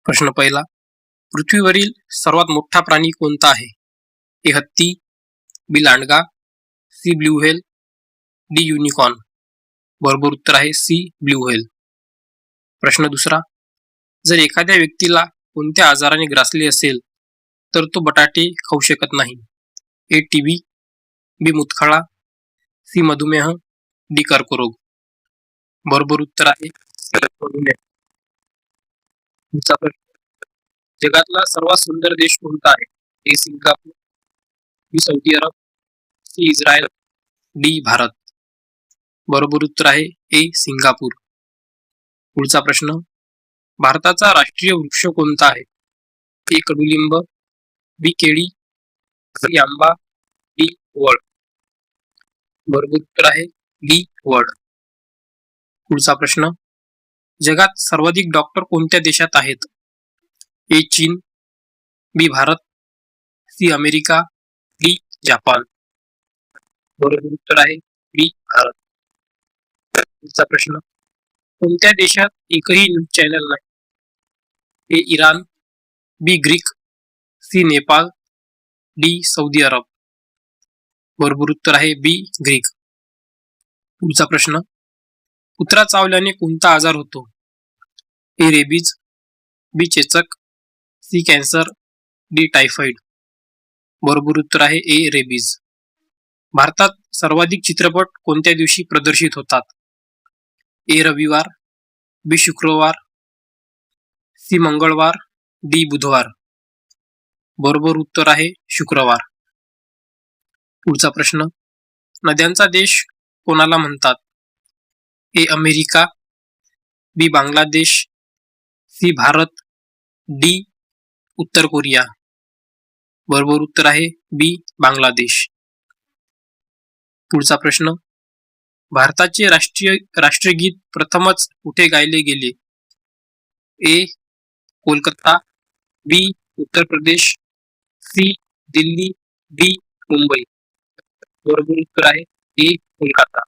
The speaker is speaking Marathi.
प्रश्न पहिला, पृथ्वीवरील सर्वात मोठा प्राणी कोणता आहे? ए हत्ती, बी लांडगा, C blue whale, D unicorn. बरोबर उत्तर आहे सी ब्ल्यू व्हेल. प्रश्न दुसरा, जर एखाद्या व्यक्तीला कोणत्या आजाराने ग्रासले असेल तर तो बटाटे खाऊ शकत नाही? ए टीबी, बी मुतखळा, सी मधुमेह, डी कर्करोग. बरोबर उत्तर आहे मधुमेह. जगातला सर्वात सुंदर देश कोणता आहे? ए सिंगापूर, बी सौदी अरब, सी इस्रायल, डी भारत. बरोबर उत्तर आहे ए सिंगापूर. पुढचा प्रश्न, भारताचा राष्ट्रीय वृक्ष कोणता आहे? ए कडुलिंब, बी केळी, सी आंबा, डी वड. बरोबर उत्तर आहे डी वड. पुढचा प्रश्न, जगात सर्वाधिक डॉक्टर कोणत्या देशात आहेत? ए चीन, B Bharat, C America, D Japan. बरोबर उत्तर आहे बी भारत. पुढचा प्रश्न, कोणत्या देशात एकही न्यूज चॅनल नाही? A Iran, B Greek, C Nepal, D Saudi Arab. बरोबर उत्तर आहे बी ग्रीक. पुढचा प्रश्न, कुत्रा चावल्याने कोणता आजार होतो? ए रेबीज, बी चेचक, सी कॅन्सर, डी टायफॉइड. बरोबर उत्तर आहे ए रेबीज. भारतात सर्वाधिक चित्रपट कोणत्या दिवशी प्रदर्शित होतात? ए रविवार, बी शुक्रवार, सी मंगळवार, डी बुधवार. बरोबर उत्तर आहे शुक्रवार. पुढचा प्रश्न, नद्यांचा देश कोणाला म्हणतात? A America, B Bangladesh, C Bharat, D उत्तर कोरिया. बरोबर उत्तर आहे बी बांगलादेश. पुढचा प्रश्न, भारताचे राष्ट्रगीत प्रथमच कुठे गायले गेले? ए कोलकाता, बी उत्तर प्रदेश, सी दिल्ली, डी मुंबई. बरोबर उत्तर आहे ए कोलकाता.